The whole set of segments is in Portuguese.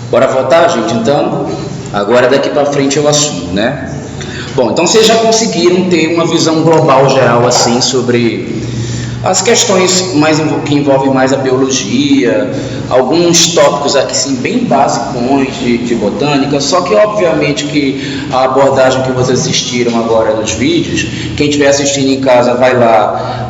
Bora voltar, gente? Então, agora daqui para frente eu assumo, né? Bom, então vocês já conseguiram ter uma visão global geral assim sobre as questões que envolvem mais a biologia, alguns tópicos aqui sim bem basicões de botânica, só que obviamente que a abordagem que vocês assistiram agora nos vídeos, quem estiver assistindo em casa vai lá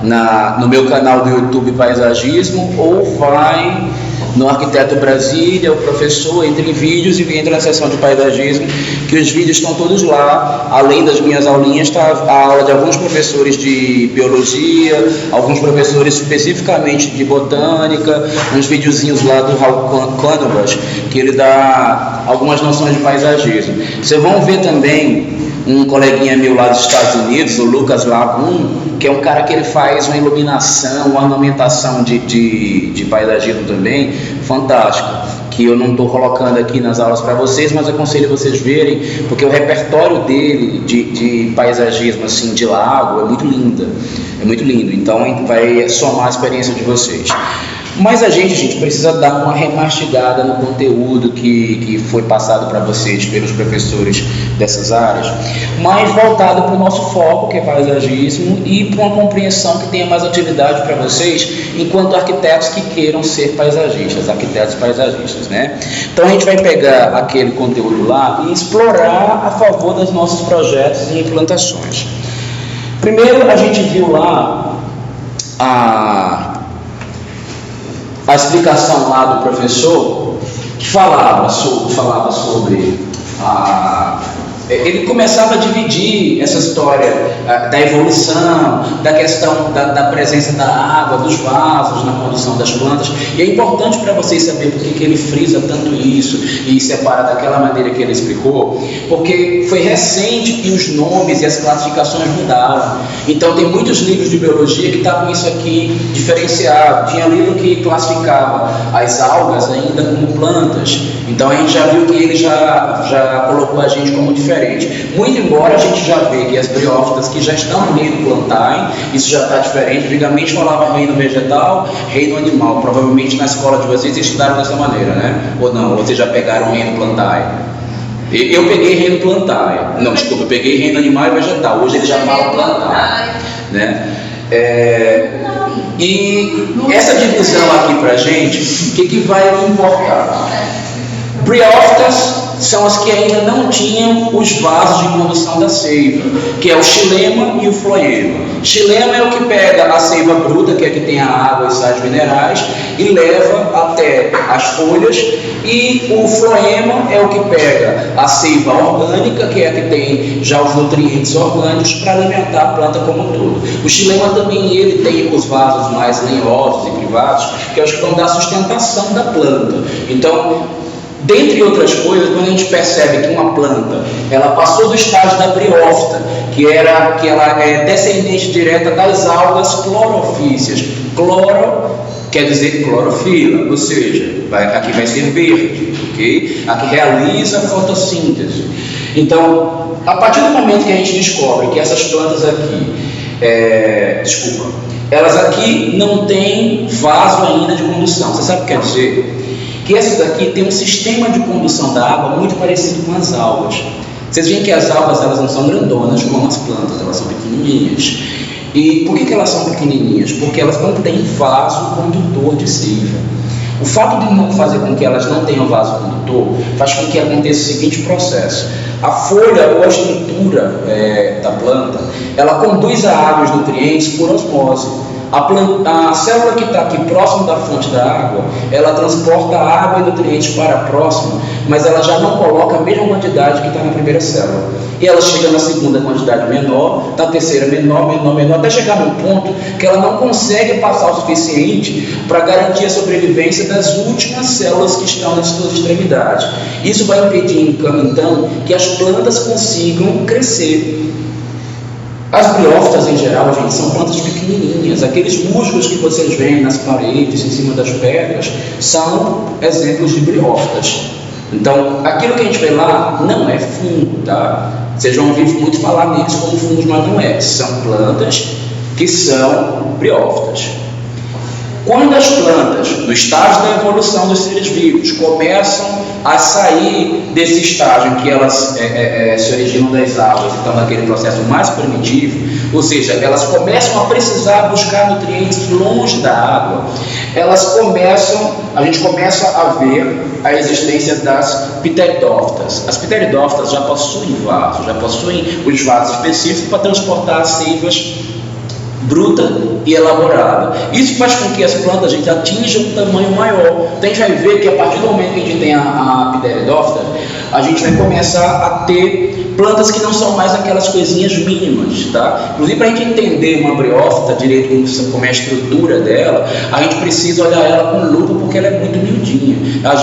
no meu canal do YouTube Paisagismo ou vai no Arquiteto Brasília, o professor, entra em vídeos e entra na seção de paisagismo, que os vídeos estão todos lá. Além das minhas aulinhas, está a aula de alguns professores de biologia, alguns professores especificamente de botânica, uns videozinhos lá do Raul Cónovas, que ele dá algumas noções de paisagismo. Vocês vão ver também um coleguinha meu lá dos Estados Unidos, o Lucas Lagum, que é um cara que ele faz uma iluminação, uma ornamentação de paisagismo também, fantástico, que eu não estou colocando aqui nas aulas para vocês, mas aconselho vocês verem, porque o repertório dele de paisagismo, assim, de lago, é muito lindo, então vai somar a experiência de vocês. Mas a gente precisa dar uma remastigada no conteúdo que foi passado para vocês pelos professores dessas áreas, mas voltado para o nosso foco, que é paisagismo, e para uma compreensão que tenha mais utilidade para vocês enquanto arquitetos que queiram ser paisagistas, arquitetos paisagistas, né? Então a gente vai pegar aquele conteúdo lá e explorar a favor dos nossos projetos e implantações. Primeiro a gente viu lá a explicação lá do professor, que falava sobre ele começava a dividir essa história da evolução, da questão da presença da água, dos vasos na condução das plantas, e é importante para vocês saberem por que ele frisa tanto isso e separa daquela maneira que ele explicou, porque foi recente que os nomes e as classificações mudaram. Então tem muitos livros de biologia que estão com isso aqui diferenciado. Tinha livro que classificava as algas ainda como plantas, então a gente já viu que ele já colocou a gente como diferente. Muito embora a gente já vê que as briófitas que já estão no reino plantae, isso já está diferente. Antigamente falava reino vegetal, reino animal. Provavelmente na escola de vocês estudaram dessa maneira, né? Ou não? Ou vocês já pegaram reino plantae? Eu peguei reino plantae. Não, desculpa, eu peguei reino animal e vegetal. Hoje eles já falam plantae, né? E essa divisão aqui pra gente, o que vai importar? Briófitas são as que ainda não tinham os vasos de condução da seiva, que é o xilema e o floema. Xilema é o que pega a seiva bruta, que é a que tem a água e sais minerais, e leva até as folhas, e o floema é o que pega a seiva orgânica, que é a que tem já os nutrientes orgânicos para alimentar a planta como um todo. O xilema também ele tem os vasos mais lenhosos e privados, que é os que vão dar sustentação da planta. Então, dentre outras coisas, quando a gente percebe que uma planta ela passou do estágio da briófita, que ela é descendente direta das algas clorofíceas. Cloro quer dizer clorofila, ou seja, aqui vai ser verde, ok? A que realiza a fotossíntese. Então, a partir do momento que a gente descobre que essas plantas aqui, elas aqui não têm vaso ainda de condução. Você sabe o que quer dizer? Que essas daqui têm um sistema de condução da água muito parecido com as algas. Vocês veem que as algas elas não são grandonas como as plantas, elas são pequenininhas. E por que elas são pequenininhas? Porque elas não têm vaso condutor de seiva. O fato de não fazer com que elas não tenham vaso condutor faz com que aconteça o seguinte processo: a folha ou a estrutura da planta, ela conduz a água e os nutrientes por osmose. A célula que está aqui próximo da fonte da água, ela transporta a água e nutrientes para a próxima, mas ela já não coloca a mesma quantidade que está na primeira célula. E ela chega na segunda quantidade menor, na terceira menor, até chegar num ponto que ela não consegue passar o suficiente para garantir a sobrevivência das últimas células que estão nas suas extremidades. Isso vai impedir, então, que as plantas consigam crescer. As briófitas, em geral, gente, são plantas pequenininhas. Aqueles musgos que vocês veem nas paredes, em cima das pedras, são exemplos de briófitas. Então, aquilo que a gente vê lá não é fungo, tá? Vocês vão ouvir muito falar neles como fungos, mas não é. São plantas que são briófitas. Quando as plantas, no estágio da evolução dos seres vivos, começam a sair desse estágio em que elas se originam das águas, então naquele processo mais primitivo, ou seja, elas começam a precisar buscar nutrientes longe da água, a gente começa a ver a existência das pteridófitas. As pteridófitas já possuem vasos, os vasos específicos para transportar as seivas bruta e elaborada. Isso faz com que as plantas, gente, atinjam um tamanho maior. Então a gente vai ver que a partir do momento que a gente tem a pteridófita, a gente vai começar a ter plantas que não são mais aquelas coisinhas mínimas, tá? Inclusive, para a gente entender uma briófita direito, como é a estrutura dela, a gente precisa olhar ela com lupa, porque ela é muito miudinha.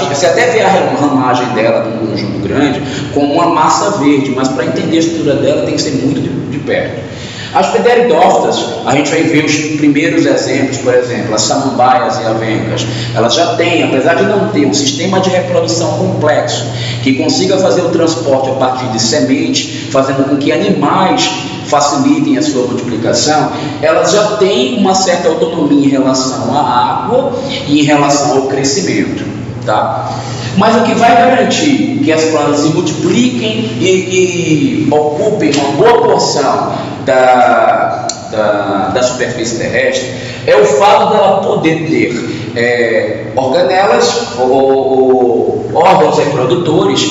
Você até vê a ramagem dela num conjunto grande como uma massa verde, mas para entender a estrutura dela tem que ser muito de perto. As pteridófitas, a gente vai ver os primeiros exemplos, por exemplo, as samambaias e avencas. Elas já têm, apesar de não ter um sistema de reprodução complexo, que consiga fazer o transporte a partir de semente, fazendo com que animais facilitem a sua multiplicação, elas já têm uma certa autonomia em relação à água e em relação ao crescimento, tá? Mas o que vai garantir que as plantas se multipliquem e ocupem uma boa porção da superfície terrestre é o fato dela poder ter organelas ou órgãos reprodutores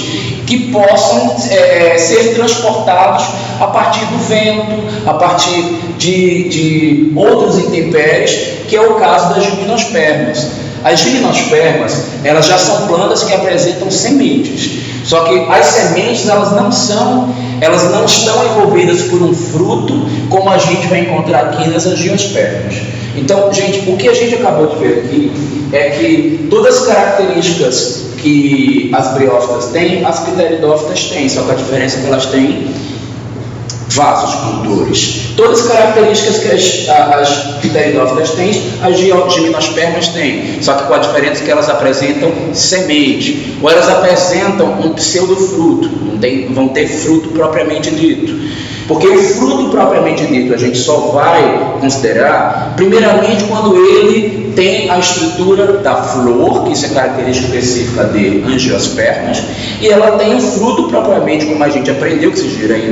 que possam ser transportados a partir do vento, a partir de outros intempéries, que é o caso das gimnospermas. As gimnospermas, elas já são plantas que apresentam sementes, só que as sementes elas não estão envolvidas por um fruto, como a gente vai encontrar aqui nas angiospermas. Então, gente, o que a gente acabou de ver aqui é que todas as características que as briófitas têm, as pteridófitas têm, só que a diferença é que elas têm vasos condutores. Todas as características que as pteridófitas têm, as gimnospermas têm, só que com a diferença que elas apresentam semente, ou elas apresentam um pseudofruto, vão ter fruto propriamente dito. Porque o fruto propriamente dito a gente só vai considerar, primeiramente, quando ele tem a estrutura da flor, que isso é característica específica de angiospermas, e ela tem o fruto propriamente, como a gente aprendeu, que vocês viram aí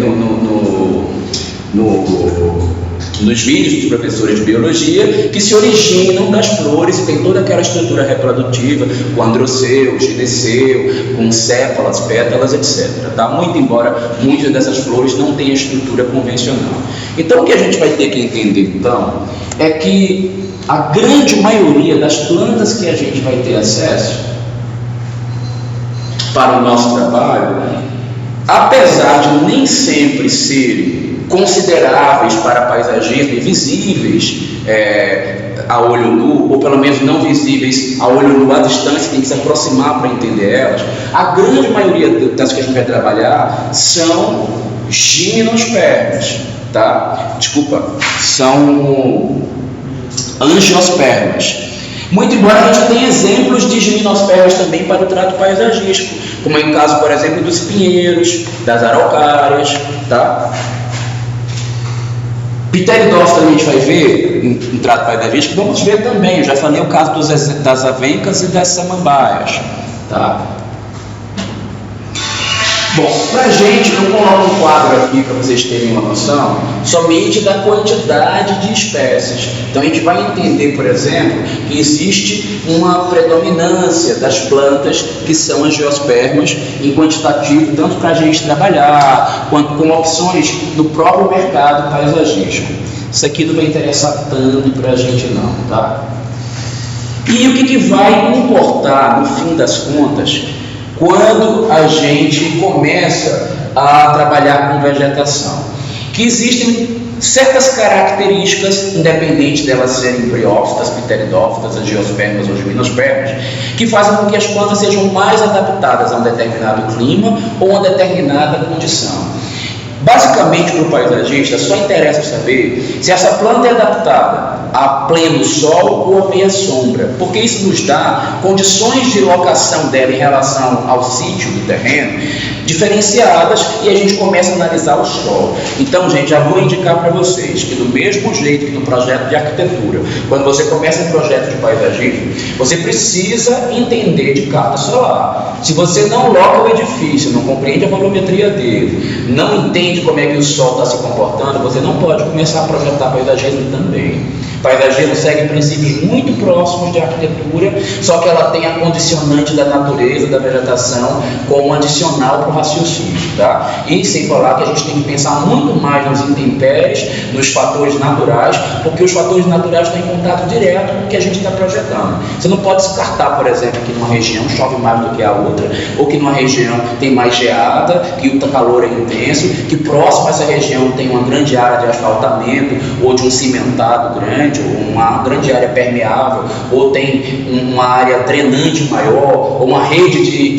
nos vídeos dos professores de biologia, que se originam das flores e tem toda aquela estrutura reprodutiva, com androceu, gineceu, com sépalas, pétalas, etc. Tá? Muito embora muitas dessas flores não tenham estrutura convencional. Então o que a gente vai ter que entender então é que a grande maioria das plantas que a gente vai ter acesso para o nosso trabalho, apesar de nem sempre serem consideráveis para paisagismo e visíveis a olho nu, ou pelo menos não visíveis a olho nu à distância, tem que se aproximar para entender elas, a grande maioria das que a gente vai trabalhar são gimnospermas, tá? São angiospermas. Muito embora a gente tenha exemplos de gimnospermas também para o trato paisagístico, como é o caso, por exemplo, dos pinheiros, das araucárias, tá? Pteridófita a gente vai ver em trato paisagístico, vamos ver também, eu já falei o caso das avencas e das samambaias, tá? Bom, para a gente, eu coloco um quadro aqui para vocês terem uma noção somente da quantidade de espécies. Então a gente vai entender, por exemplo, que existe uma predominância das plantas que são angiospermas em quantitativo, tanto para a gente trabalhar, quanto com opções do próprio mercado paisagístico. Isso aqui não vai interessar tanto para a gente não, tá? E o que vai importar, no fim das contas, quando a gente começa a trabalhar com vegetação? Que existem certas características, independente delas serem briófitas, pteridófitas, angiospermas ou gimnospermas, que fazem com que as plantas sejam mais adaptadas a um determinado clima ou uma determinada condição. Basicamente, para o paisagista, só interessa saber se essa planta é adaptada a pleno sol ou a meia sombra, porque isso nos dá condições de locação dela em relação ao sítio do terreno diferenciadas, e a gente começa a analisar o solo. Então, gente, já vou indicar para vocês que do mesmo jeito que no projeto de arquitetura, quando você começa um projeto de paisagismo, você precisa entender de carta solar. Se você não loca o edifício, não compreende a volumetria dele, não entende como é que o sol está se comportando, você não pode começar a projetar paisagismo também. Paisagismo segue princípios muito próximos de arquitetura, só que ela tem a condicionante da natureza, da vegetação, como adicional para o raciocínio, tá? E sem falar que a gente tem que pensar muito mais nos intempéries, nos fatores naturais, porque os fatores naturais estão em contato direto com o que a gente está projetando. Você não pode descartar, por exemplo, que numa região chove mais do que a outra, ou que numa região tem mais geada, que o calor é intenso, que próximo a essa região tem uma grande área de asfaltamento, ou de um cimentado grande, ou uma grande área permeável, ou tem uma área drenante maior, ou uma rede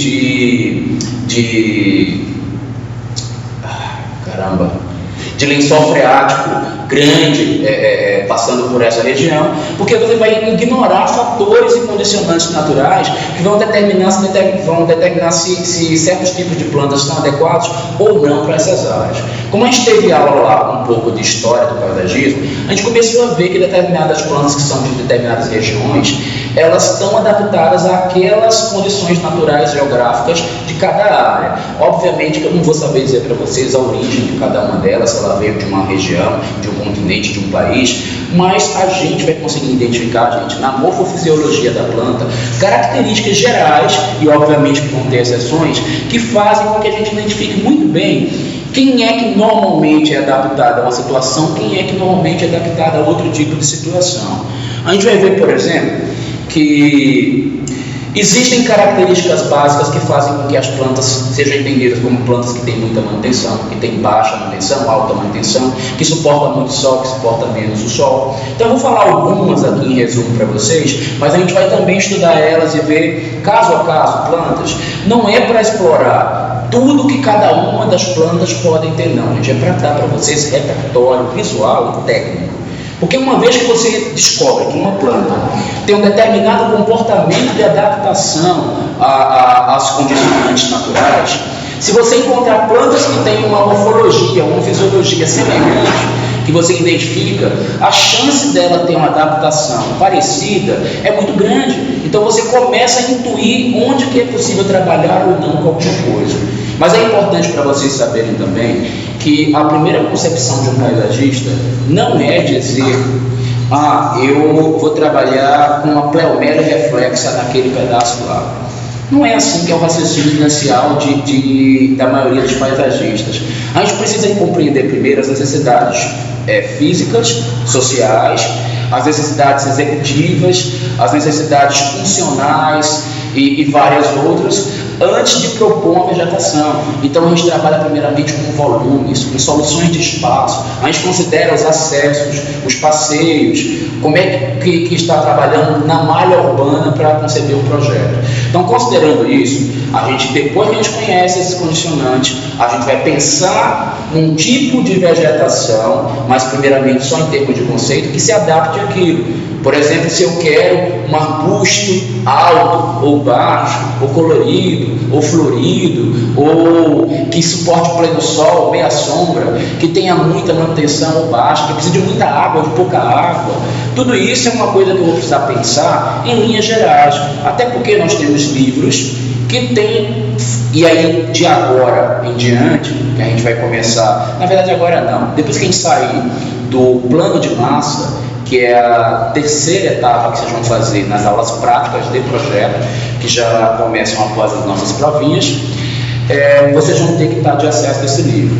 de lençol freático grande passando por essa região, porque você vai ignorar fatores e condicionantes naturais que vão determinar se certos tipos de plantas são adequados ou não para essas áreas. Como a gente teve aula lá com um pouco de história do paisagismo, a gente começou a ver que determinadas plantas que são de determinadas regiões, elas estão adaptadas àquelas condições naturais geográficas de cada área. Obviamente que eu não vou saber dizer para vocês a origem de cada uma delas, se ela veio de uma região, de um continente, de um país, mas a gente vai conseguir identificar, gente, na morfofisiologia da planta, características gerais, e obviamente que vão ter exceções, que fazem com que a gente identifique muito bem quem é que normalmente é adaptado a uma situação, quem é que normalmente é adaptado a outro tipo de situação. A gente vai ver, por exemplo, que existem características básicas que fazem com que as plantas sejam entendidas como plantas que têm muita manutenção, que têm baixa manutenção, alta manutenção, que suportam muito sol, que suportam menos o sol. Então eu vou falar algumas aqui em resumo para vocês, mas a gente vai também estudar elas e ver caso a caso plantas. Não é para explorar tudo que cada uma das plantas podem ter, não, gente. É para dar para vocês repertório visual e técnico. Porque uma vez que você descobre que uma planta tem um determinado comportamento de adaptação às condicionantes naturais, se você encontrar plantas que têm uma morfologia, uma fisiologia semelhante, que você identifica, a chance dela ter uma adaptação parecida é muito grande. Então você começa a intuir onde que é possível trabalhar ou não com alguma coisa. Mas é importante para vocês saberem também que a primeira concepção de um paisagista não é dizer: eu vou trabalhar com uma pleomélia reflexa naquele pedaço lá. Não é assim que é o raciocínio inicial da maioria dos paisagistas. A gente precisa compreender primeiro as necessidades físicas, sociais, as necessidades executivas, as necessidades funcionais e várias outras, antes de propor uma vegetação. Então a gente trabalha primeiramente com volumes, com soluções de espaço, a gente considera os acessos, os passeios, como é que está trabalhando na malha urbana para conceber o projeto. Então, considerando isso, depois que a gente conhece esses condicionantes, a gente vai pensar num tipo de vegetação, mas primeiramente só em termos de conceito, que se adapte àquilo. Por exemplo, se eu quero um arbusto alto ou baixo, ou colorido, ou florido, ou que suporte pleno sol, meia sombra, que tenha muita manutenção ou baixa, que precise de muita água, de pouca água, tudo isso é uma coisa que eu vou precisar pensar em linhas gerais, até porque nós temos livros que tem, e aí de agora em diante, que a gente vai começar, na verdade agora não, depois que a gente sair do plano de massa, que é a terceira etapa que vocês vão fazer nas aulas práticas de projeto, que já começam após as nossas provinhas, vocês vão ter que estar de acesso a esse livro.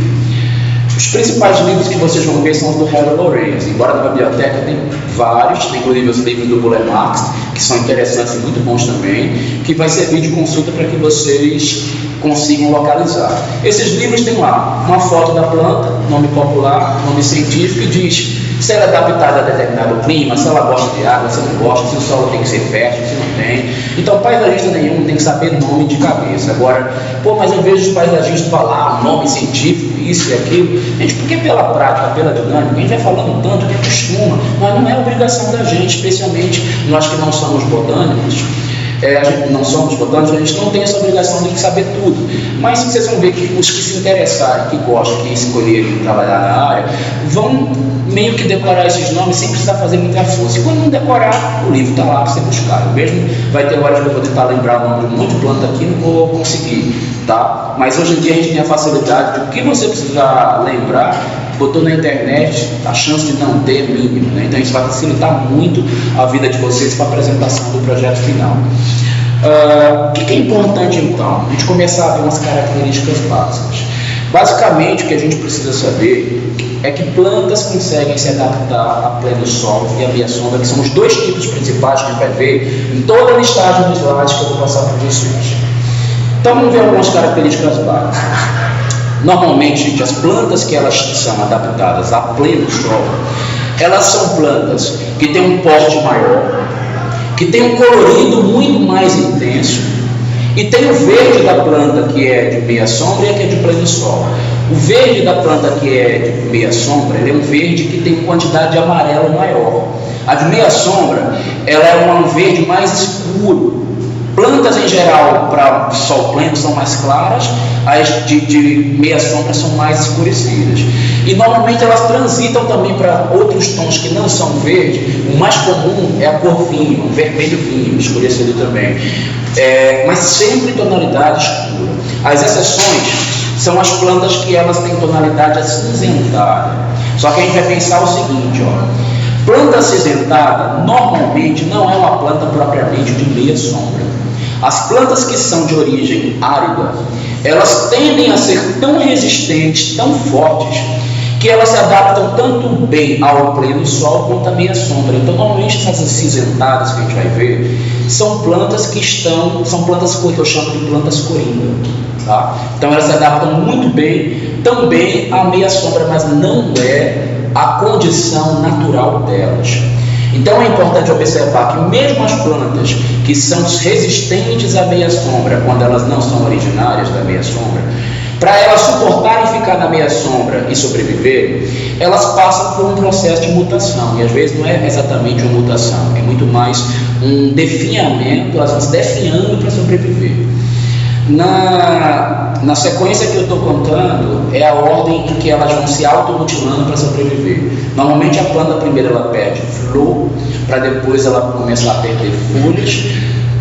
Os principais livros que vocês vão ver são os do Heller Lorenz, embora na biblioteca tem vários, tem inclusive os livros do Buller Marx, que são interessantes e muito bons também, que vai servir de consulta para que vocês consigam localizar. Esses livros têm lá uma foto da planta, nome popular, nome científico, e diz se ela é adaptada a determinado clima, se ela gosta de água, se não gosta, se o solo tem que ser fértil, se não tem. Então, paisagista nenhum tem que saber nome de cabeça. Agora, mas eu vejo os paisagistas falar nome científico, isso e aquilo. Gente, porque pela prática, pela dinâmica, a gente vai falando tanto que acostuma, mas não é obrigação da gente, especialmente nós que não somos botânicos, A gente não somos botânicos, a gente não tem essa obrigação de saber tudo, mas vocês vão ver que os que se interessarem, que gostam, que escolherem trabalhar na área, vão meio que decorar esses nomes sem precisar fazer muita força. E quando não decorar, o livro está lá para você buscar. Eu mesmo vai ter horas que eu vou tentar lembrar o nome de um monte de planta aqui, não vou conseguir, tá? Mas hoje em dia a gente tem a facilidade de o que você precisar lembrar, botou na internet, a chance de não ter é mínima, né? Então isso vai facilitar muito a vida de vocês para a apresentação do projeto final. O que é importante então? A gente começar a ver umas características básicas. Basicamente o que a gente precisa saber é que plantas conseguem se adaptar a pleno sol e a meia sombra, que são os dois tipos principais que a gente vai ver em toda a listagem do slide que eu vou passar para vocês. Então vamos ver algumas características básicas. Normalmente, gente, as plantas que elas são adaptadas a pleno sol, elas são plantas que têm um porte maior, que têm um colorido muito mais intenso, e tem o verde da planta que é de meia sombra e a que é de pleno sol. O verde da planta que é de meia sombra, ele é um verde que tem quantidade de amarelo maior. A de meia sombra, ela é um verde mais escuro. Plantas em geral para sol pleno são mais claras, as de meia sombra são mais escurecidas. E normalmente elas transitam também para outros tons que não são verde. O mais comum é a cor vinho, vermelho vinho, escurecido também. Mas sempre em tonalidade escura. As exceções são as plantas que elas têm tonalidade acinzentada. Só que a gente vai pensar o seguinte, planta acinzentada normalmente não é uma planta propriamente de meia sombra. As plantas que são de origem árida, elas tendem a ser tão resistentes, tão fortes, que elas se adaptam tanto bem ao pleno sol quanto à meia sombra. Então, normalmente essas acinzentadas que a gente vai ver são plantas que são plantas que eu chamo de plantas coringa, tá? Então elas se adaptam muito bem também à meia sombra, mas não é a condição natural delas. Então é importante observar que mesmo as plantas que são resistentes à meia sombra, quando elas não são originárias da meia sombra, para elas suportarem ficar na meia sombra e sobreviver, elas passam por um processo de mutação. E às vezes não é exatamente uma mutação, é muito mais um definhamento, elas vão se definhando para sobreviver. Na sequência que eu estou contando, é a ordem em que elas vão se automutilando para sobreviver. Normalmente a planta primeiro ela perde flor, para depois ela começar a perder folhas.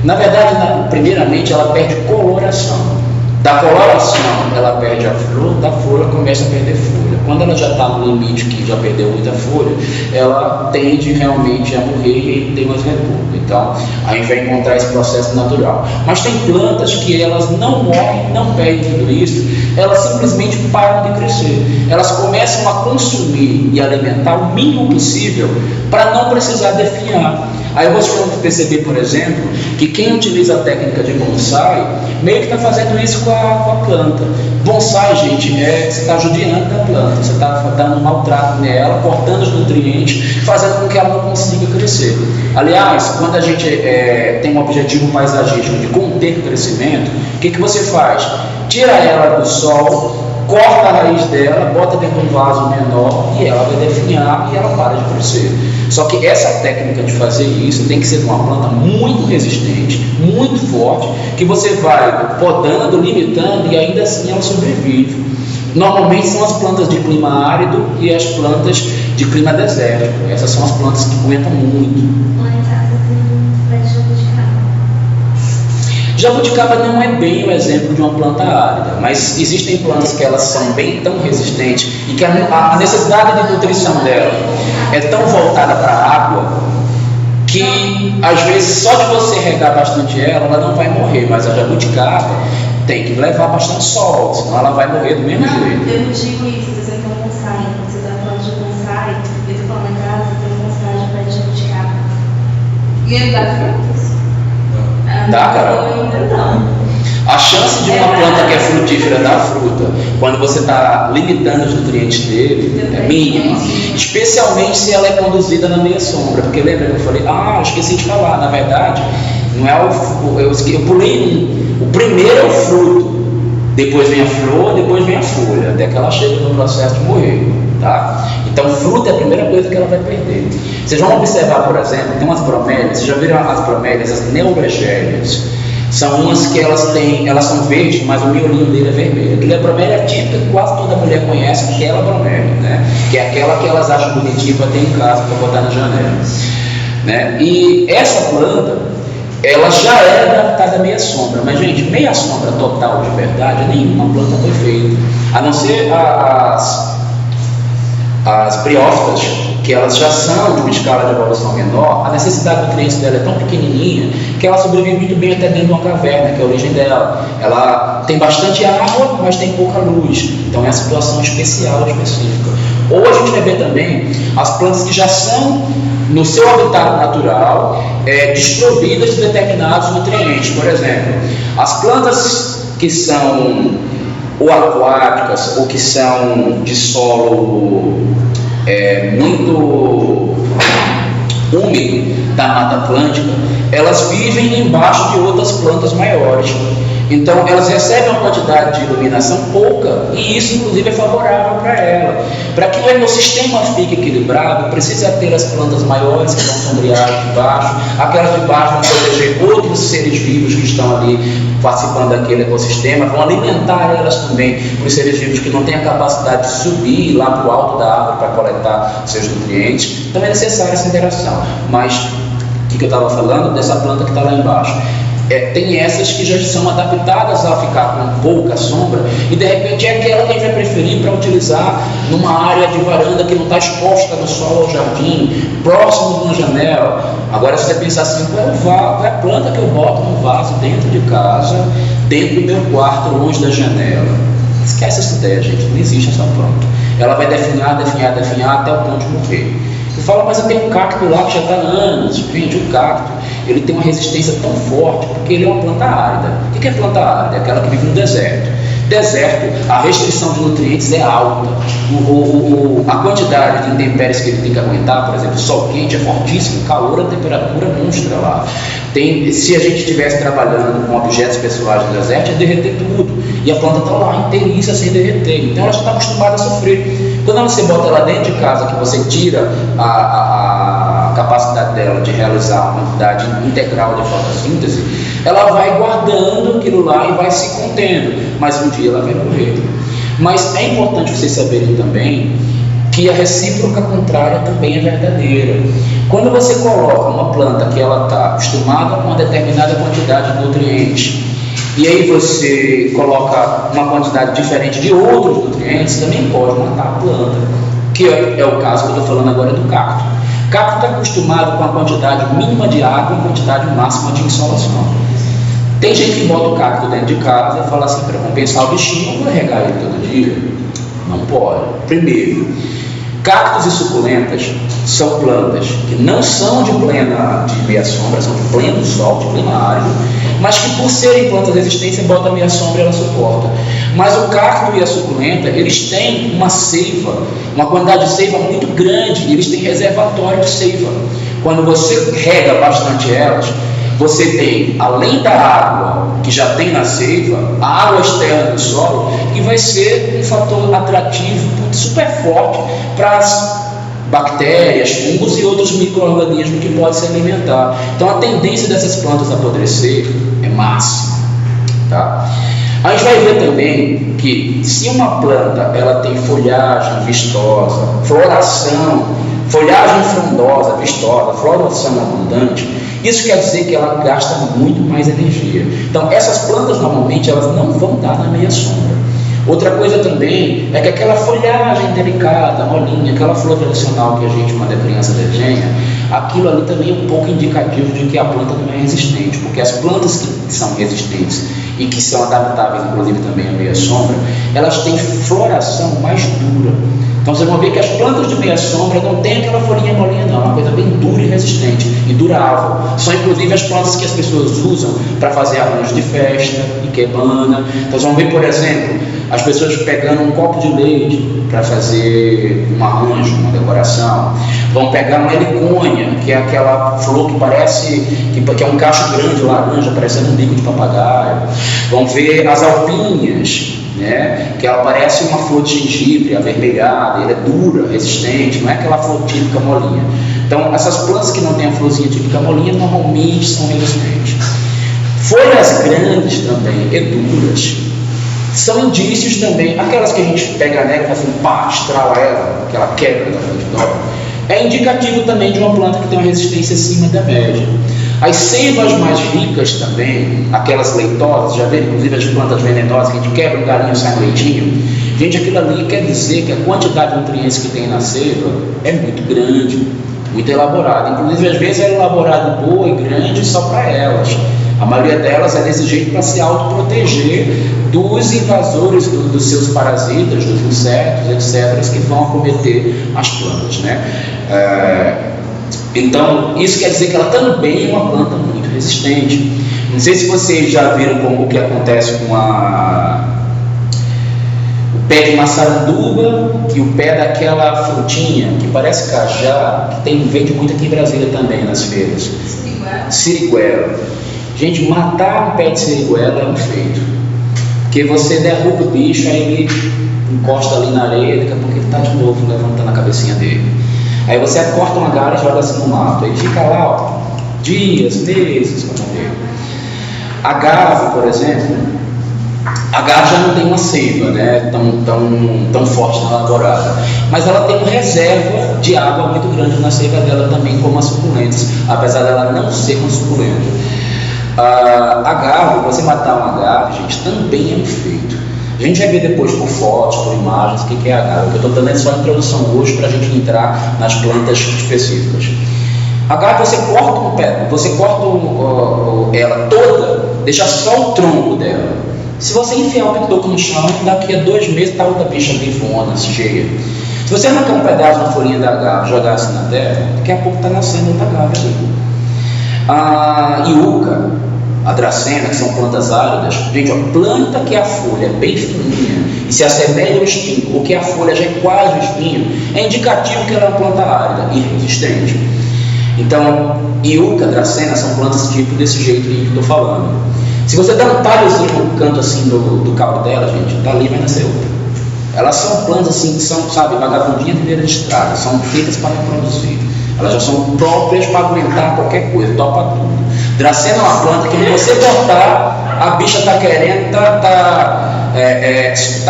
Na verdade, primeiramente ela perde coloração. Da coloração ela perde a flor, da folha começa a perder folha. Quando ela já está no limite que já perdeu muita folha, ela tende realmente a morrer e tem mais retorno. Então a gente vai encontrar esse processo natural. Mas tem plantas que elas não morrem, não perdem tudo isso, elas simplesmente param de crescer. Elas começam a consumir e alimentar o mínimo possível para não precisar definhar. Aí você vai perceber, por exemplo, que quem utiliza a técnica de bonsai meio que está fazendo isso com a planta. Bonsai, gente, você está judiando da planta, você está dando um maltrato nela, cortando os nutrientes, fazendo com que ela não consiga crescer. Aliás, quando a gente tem um objetivo paisagístico de conter o crescimento, o que você faz? Tira ela do sol, corta a raiz dela, bota dentro de um vaso menor e ela vai definhar e ela para de crescer. Só que essa técnica de fazer isso tem que ser uma planta muito resistente, muito forte, que você vai podando, limitando e ainda assim ela sobrevive. Normalmente são as plantas de clima árido e as plantas de clima desértico. Essas são as plantas que aguentam muito. Jabuticaba não é bem o exemplo de uma planta árida, mas existem plantas que elas são bem tão resistentes e que a necessidade de nutrição dela é tão voltada para a água que às vezes só de você regar bastante ela não vai morrer, mas a jabuticaba tem que levar bastante sol, senão ela vai morrer do mesmo jeito. Eu não digo isso, você tem um bonsai, você está falando de bonsai, eu estou falando em casa, tem um bonsai de pé de jabuticaba. E ele dá frutos? Dá, Carol? Ainda não. A chance de uma planta que é frutífera dar fruta, quando você está limitando os nutrientes dele, é mínima. Especialmente se ela é conduzida na meia sombra. Porque lembra que eu falei, esqueci de falar, na verdade, não é eu pulei um. O primeiro é o fruto, depois vem a flor, depois vem a folha, até que ela chega no processo de morrer. tá? Então, fruta é a primeira coisa que ela vai perder. Vocês vão observar, por exemplo, tem umas bromélias, vocês já viram as bromélias, as neuregélias? São umas que elas são verdes, mas o miolinho dele é vermelho. Aquilo é a bromélia típica que quase toda mulher conhece, aquela bromélia, né? Que é aquela que elas acham bonitinha para ter em casa, para botar na janela, né? E essa planta, ela já é adaptada à meia sombra, mas gente, meia sombra total de verdade, nenhuma planta foi feita, a não ser as briófitas, que elas já são de uma escala de evolução menor. A necessidade de nutrientes dela é tão pequenininha que ela sobrevive muito bem até dentro de uma caverna, que é a origem dela. Ela tem bastante água, mas tem pouca luz, então é uma situação especial, específica. Ou a gente vai ver também as plantas que já são, no seu habitat natural, desprovidas de determinados nutrientes. Por exemplo, as plantas que são ou aquáticas ou que são de solo muito úmido da Mata Atlântica, elas vivem embaixo de outras plantas maiores. Então, elas recebem uma quantidade de iluminação pouca, e isso, inclusive, é favorável para ela. Para que o ecossistema fique equilibrado, precisa ter as plantas maiores que vão sombrear de baixo, aquelas de baixo vão proteger outros seres vivos que estão ali participando daquele ecossistema, vão alimentar elas também, os seres vivos que não têm a capacidade de subir lá para o alto da árvore para coletar seus nutrientes. Então, é necessária essa interação. Mas, o que eu estava falando dessa planta que está lá embaixo? Tem essas que já são adaptadas a ficar com pouca sombra, e de repente é aquela que a gente vai preferir para utilizar numa área de varanda que não está exposta no sol ao jardim, próximo de uma janela. Agora, se você pensar assim, qual é a planta que eu boto no vaso dentro de casa, dentro do meu quarto, longe da janela? Esquece essa ideia, gente, não existe essa planta. Ela vai definhar até o ponto de morrer. Você fala, mas eu tenho um cacto lá que já está há anos. Gente, o cacto, ele tem uma resistência tão forte porque ele é uma planta árida. O que é planta árida? É aquela que vive no deserto. Deserto, a restrição de nutrientes é alta. A quantidade de intempéries que ele tem que aguentar, por exemplo, sol quente é fortíssimo, calor, a temperatura monstra lá. Se a gente estivesse trabalhando com objetos pessoais no deserto, ia derreter tudo. E a planta está lá inteiriça sem derreter. Então ela já está acostumada a sofrer. Quando você bota ela dentro de casa, que você tira a capacidade dela de realizar uma quantidade integral de fotossíntese, ela vai guardando aquilo lá e vai se contendo, mas um dia ela vai morrer. Mas é importante vocês saberem também que a recíproca contrária também é verdadeira. Quando você coloca uma planta que ela está acostumada com uma determinada quantidade de nutrientes, e aí você coloca uma quantidade diferente de outros nutrientes, também pode matar a planta, que é o caso que eu estou falando agora do cacto. O cacto está acostumado com a quantidade mínima de água e a quantidade máxima de insolação. Tem gente que bota o cacto dentro de casa e fala assim, para compensar o bichinho, eu vou regar ele todo dia. Não pode. Primeiro, cactos e suculentas são plantas que não são de meia sombra, são de pleno sol, de pleno árido, mas que por serem plantas resistentes, bota a meia sombra e ela suporta. Mas o cacto e a suculenta, eles têm uma seiva, uma quantidade de seiva muito grande, e eles têm reservatório de seiva. Quando você rega bastante elas, você tem, além da água que já tem na seiva, a água externa do solo, que vai ser um fator atrativo super forte para as bactérias, fungos e outros micro-organismos que podem se alimentar. Então a tendência dessas plantas a apodrecer é máxima, tá? A gente vai ver também que se uma planta ela tem folhagem vistosa, folhagem frondosa, vistosa, floração abundante, isso quer dizer que ela gasta muito mais energia. Então essas plantas normalmente elas não vão dar na meia sombra. Outra coisa também é que aquela folhagem delicada, molinha, aquela flor tradicional que a gente, quando é criança, desenha, aquilo ali também é um pouco indicativo de que a planta não é resistente, porque as plantas que são resistentes e que são adaptáveis, inclusive também à meia sombra, elas têm floração mais dura. Então vocês vão ver que as plantas de meia sombra não têm aquela folhinha molinha não, é uma coisa bem dura e resistente e durável. São inclusive as plantas que as pessoas usam para fazer arranjos de festa, ikebana. Então vocês vão ver, por exemplo, as pessoas pegando um copo de leite para fazer um arranjo, uma decoração. Vão pegar uma helicônia, que é aquela flor que parece, que é um cacho grande laranja, parecendo um bico de papagaio. Vão ver as alpinhas, né? Que ela parece uma flor de gengibre avermelhada, ela é dura, resistente, não é aquela flor típica molinha. Então, essas plantas que não têm a florzinha típica molinha, normalmente são resistentes. Folhas grandes também, e duras, são indícios também, aquelas que a gente pega nela e faz assim, pá, estrala ela, que ela quebra da frente dobra, é indicativo também de uma planta que tem uma resistência acima da média. As seivas mais ricas também, aquelas leitosas, já viram, inclusive as plantas venenosas, que a gente quebra um galinho e sai um leitinho. Gente, aquilo ali quer dizer que a quantidade de nutrientes que tem na seiva é muito grande, muito elaborada. Inclusive, às vezes é elaborado boa e grande só para elas. A maioria delas é desse jeito para se autoproteger dos invasores, dos seus parasitas, dos insetos, etc., que vão acometer as plantas, né? Então, isso quer dizer que ela também é uma planta muito resistente. Não sei se vocês já viram como o que acontece com o pé de maçaranduba e o pé daquela frutinha que parece cajá, que vende muito aqui em Brasília também, nas feiras. Siriguela. Gente, matar um pé de siriguela é um feito. Porque você derruba o bicho, aí ele encosta ali na areia, daqui a pouco ele está de novo levantando a cabecinha dele. Aí você corta uma galha e joga assim no mato. Aí fica lá, ó, dias, meses para morrer. A gave, por exemplo, a gave já não tem uma seiva, né, tão forte na laborada, mas ela tem uma reserva de água muito grande na seiva dela também, como as suculentas, apesar dela não ser uma suculenta. A gave, você matar uma gave, gente, também é um feito. A gente vai ver depois por fotos, por imagens, o que é a gave. Eu estou dando é só a introdução hoje para a gente entrar nas plantas específicas. A gave, você corta um pé, você corta ela toda, deixa só o tronco dela. Se você enfiar o pitoco no chão, daqui a 2 meses está outra bicha vivona, cheia. Se você arrancar um pedaço da folhinha da gave e jogar assim na terra, daqui a pouco está nascendo outra gave ali. A iuca, a dracena, que são plantas áridas, gente, a planta que a folha é bem fininha e se assemelha ao espinho, ou que a folha já é quase o espinho, é indicativo que ela é uma planta árida e resistente. Então, iuca, dracena são plantas tipo desse jeito que eu estou falando. Se você der um talhozinho no canto assim do cabo dela, gente, dali vai nascer outra. Elas são plantas assim que são, sabe, vagabundinha de beira de estrada, são feitas para reproduzir. Elas já são próprias para aguentar qualquer coisa, topa tudo. Dracena é uma planta que você botar, a bicha está querendo, tá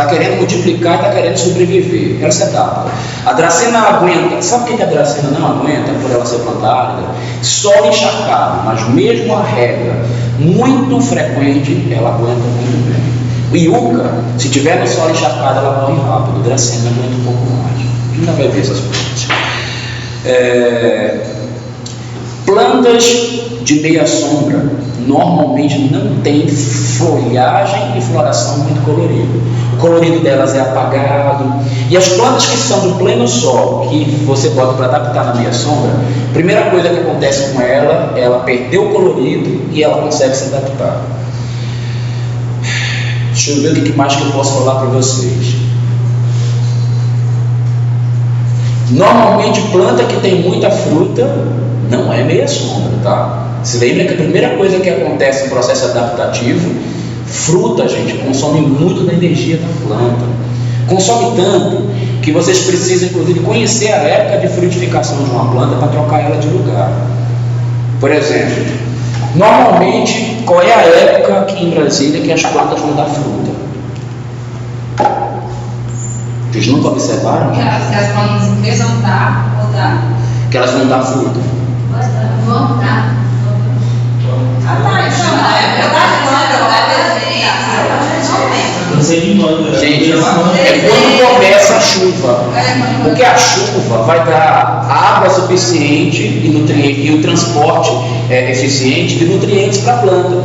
querendo multiplicar, está querendo sobreviver. Ela se adapta. A dracena aguenta. Sabe por que a dracena não aguenta, por ela ser planta árida? Solo encharcado, mas mesmo a rega muito frequente, ela aguenta muito bem. O iuca, se tiver no solo encharcado, ela morre rápido. Dracena aguenta um pouco mais. A gente ainda vai ver essas plantas. Plantas de meia sombra normalmente não tem folhagem e floração muito colorido. O colorido delas é apagado. E as plantas que são do pleno sol, que você bota para adaptar na meia sombra, a primeira coisa que acontece com ela perdeu o colorido e ela consegue se adaptar. Deixa eu ver o que mais que eu posso falar para vocês. Normalmente, planta que tem muita fruta não é meia sombra, tá? Se lembra que a primeira coisa que acontece no processo adaptativo, fruta, gente, consome muito da energia da planta. Consome tanto que vocês precisam, inclusive, conhecer a época de frutificação de uma planta para trocar ela de lugar. Por exemplo, normalmente, qual é a época aqui em Brasília que as plantas vão dar fruta? Vocês nunca observaram? Que as plantas em vez vão dar, ou dar? Que elas vão dar fruta. Vão dar. Ah, tá. Então, gente, é quando começa a chuva. Porque a chuva vai dar água suficiente e o transporte eficiente de nutrientes para a planta.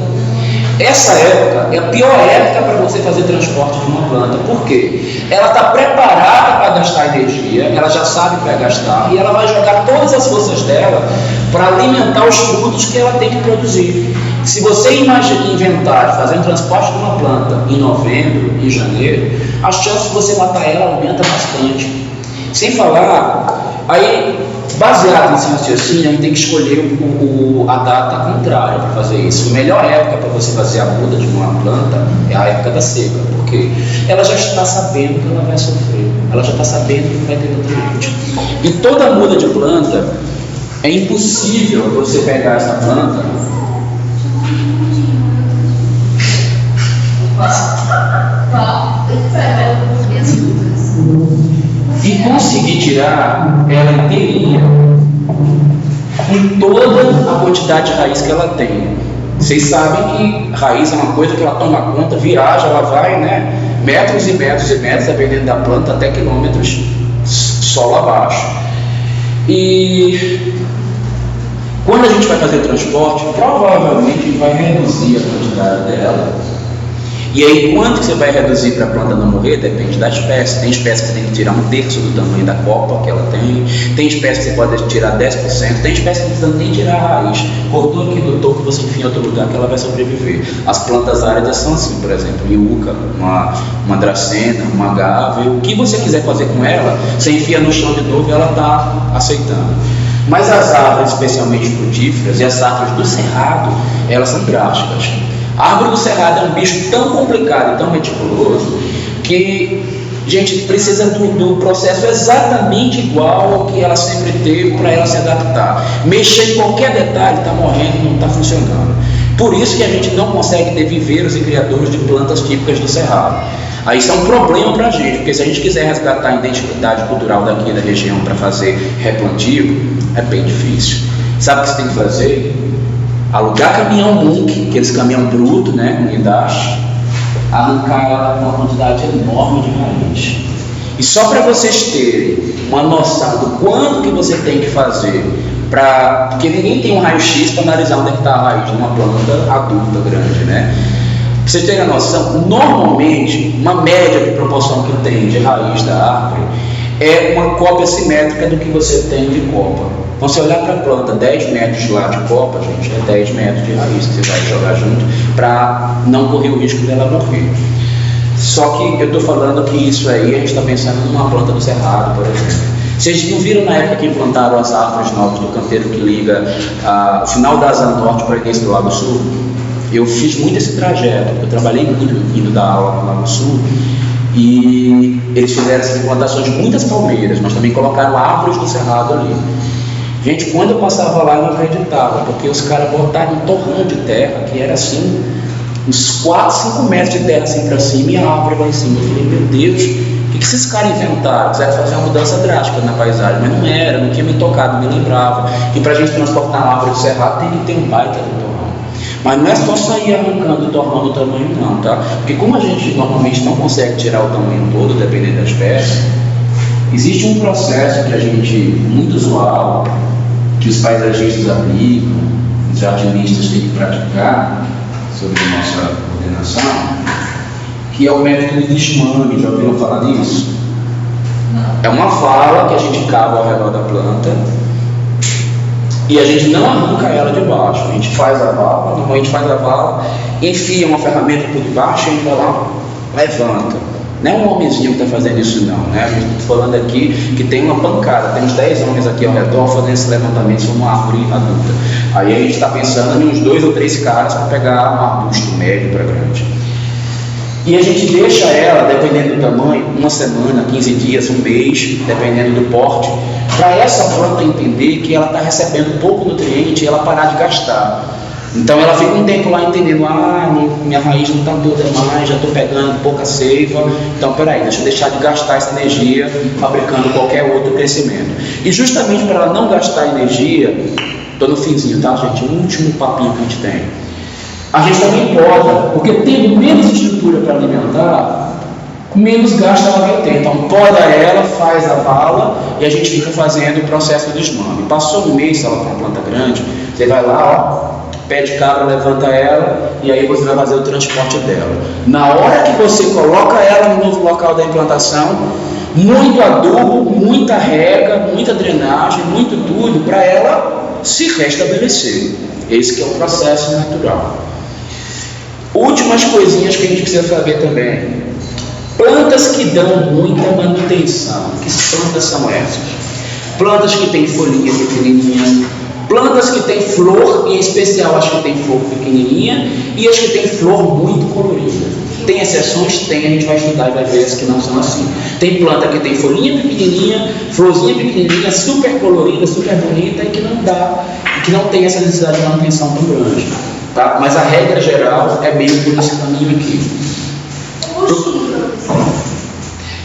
Essa época é a pior época para você fazer transporte de uma planta. Por quê? Ela está preparada para gastar energia, ela já sabe que vai gastar e ela vai jogar todas as forças dela para alimentar os frutos que ela tem que produzir. Se você inventar de fazer um transporte de uma planta em novembro, em janeiro, a chance de você matar ela aumenta bastante. Sem falar, aí, baseado nesse raciocínio, a gente tem que escolher a data contrária para fazer isso. A melhor época para você fazer a muda de uma planta é a época da seca, porque ela já está sabendo que ela vai sofrer, ela já está sabendo que não vai ter nutriente. E toda muda de planta, é impossível você pegar essa planta e conseguir tirar ela inteirinha com toda a quantidade de raiz que ela tem. Vocês sabem que raiz é uma coisa que ela toma conta, viaja, ela vai, né, metros e metros e metros, dependendo da planta, até quilômetros solo abaixo. E quando a gente vai fazer o transporte, provavelmente vai reduzir a quantidade dela. E aí, quanto que você vai reduzir para a planta não morrer? Depende da espécie. Tem espécie que você tem que tirar 1/3 do tamanho da copa que ela tem. Tem espécie que você pode tirar 10%. Tem espécie que não precisa nem tirar a raiz. Cortou aqui no topo, você enfia em outro lugar que ela vai sobreviver. As plantas áridas são assim, por exemplo, iuca, uma dracena, uma agave. O que você quiser fazer com ela, você enfia no chão de novo e ela está aceitando. Mas as árvores, especialmente frutíferas, e as árvores do cerrado, elas são drásticas. A árvore do cerrado é um bicho tão complicado e tão meticuloso que, gente, precisa do processo exatamente igual ao que ela sempre teve para ela se adaptar. Mexer em qualquer detalhe, está morrendo, não está funcionando. Por isso que a gente não consegue ter viveiros e criadores de plantas típicas do cerrado. Aí isso é um problema para a gente, porque se a gente quiser resgatar a identidade cultural daqui da região para fazer replantio, é bem difícil. Sabe o que você tem que fazer? Alugar caminhão Munk, aqueles caminhão bruto, né, unidade, arrancar ela com uma quantidade enorme de raiz. E só para vocês terem uma noção do quanto que você tem que fazer, porque ninguém tem um raio-x para analisar onde é que está a raiz de uma planta adulta grande, né? Para vocês terem a noção, normalmente, uma média de proporção que tem de raiz da árvore é uma cópia simétrica do que você tem de copa. Então, se olhar para a planta, 10 metros lá de copa, gente, é 10 metros de raiz que você vai jogar junto para não correr o risco dela morrer. Só que eu estou falando que isso aí, a gente está pensando numa planta do cerrado, por exemplo. Vocês não viram na época que implantaram as árvores novas do canteiro que liga o final da Asa Norte para o início do Lago Sul? Eu fiz muito esse trajeto, eu trabalhei muito indo dar aula no Lago Sul. E eles fizeram essas implantações de muitas palmeiras, mas também colocaram árvores do cerrado ali. Gente, quando eu passava lá eu não acreditava, porque os caras botaram um torrão de terra, que era assim, uns 4, 5 metros de terra assim para cima e a árvore lá em cima. Eu falei, meu Deus, o que esses caras inventaram? Quiseram fazer uma mudança drástica na paisagem, mas não era, não tinha me tocado, não me lembrava. E para a gente transportar uma árvore do cerrado tem que ter um baita do torrão. Mas não é só sair arrancando o torrão do tamanho não, tá? Porque como a gente normalmente não consegue tirar o tamanho todo, dependendo da espécie, existe um processo que a gente, muito usual, que os paisagistas aplicam, os jardinistas têm que praticar sobre a nossa ordenação, que é o método de Fishman. Já ouviram falar disso? Não. É uma vala que a gente cava ao redor da planta e a gente não arranca ela de baixo. A gente faz a vala, enfia uma ferramenta por debaixo e a gente vai lá, levanta. Não é um homenzinho que está fazendo isso não, né? A gente está falando aqui que tem uma pancada, tem uns 10 homens aqui ao redor fazendo esse levantamento sobre uma árvore adulta. Aí a gente está pensando em uns 2 ou 3 caras para pegar um arbusto médio para grande. E a gente deixa ela, dependendo do tamanho, 1 semana, 15 dias, 1 mês, dependendo do porte, para essa planta entender que ela está recebendo pouco nutriente e ela parar de gastar. Então ela fica um tempo lá entendendo, minha raiz não está toda mais, já estou pegando pouca seiva, então peraí, deixa eu deixar de gastar essa energia fabricando qualquer outro crescimento. E justamente para ela não gastar energia, estou no finzinho, tá gente? O último papinho que a gente tem. A gente também poda, porque tendo menos estrutura para alimentar, menos gasto ela vai ter. Então poda ela, faz a vala e a gente fica fazendo o processo de desmame. Passou 1 mês, se ela for uma planta grande, você vai lá, pé de cabra, levanta ela e aí você vai fazer o transporte dela. Na hora que você coloca ela no novo local da implantação, muito adubo, muita rega, muita drenagem, muito tudo para ela se restabelecer. Esse que é o processo natural. Últimas coisinhas que a gente precisa saber também. Plantas que dão muita manutenção. Que plantas são essas? Plantas que têm folhinha pequenininha, plantas que têm flor, em especial as que têm flor pequenininha e as que têm flor muito colorida. Tem exceções? Tem, a gente vai estudar e vai ver as que não são assim. Tem planta que tem folhinha pequenininha, florzinha pequenininha, super colorida, super bonita e que não dá, que não tem essa necessidade de manutenção tão grande. Tá? Mas a regra geral é meio por esse caminho aqui.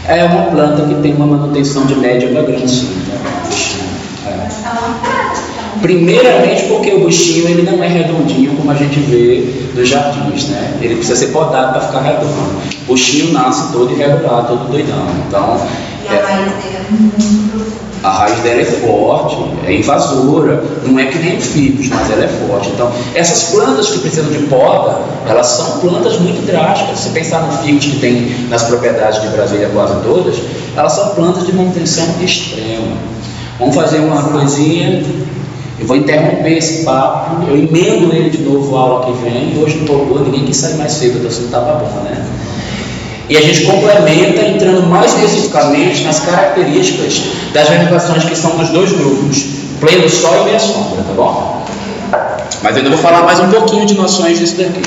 É uma planta que tem uma manutenção de média para grande, sim. Primeiramente porque o buchinho ele não é redondinho como a gente vê nos jardins, né? Ele precisa ser podado para ficar redondo. O buchinho nasce todo irregular, todo doidão. Então, a raiz dela é forte, é invasora, não é que nem figos, mas ela é forte. Então, essas plantas que precisam de poda, elas são plantas muito drásticas. Se pensar no figos que tem nas propriedades de Brasília quase todas, elas são plantas de manutenção extrema. Vamos fazer uma coisinha. Eu vou interromper esse papo, eu emendo ele de novo a aula que vem. Hoje não estou boa, ninguém quis sair mais cedo, eu estou sendo tapa bom, né? E a gente complementa entrando mais especificamente nas características das vegetações que são dos dois grupos, pleno sol e meia sombra, tá bom? Mas eu ainda vou falar mais um pouquinho de noções disso daqui.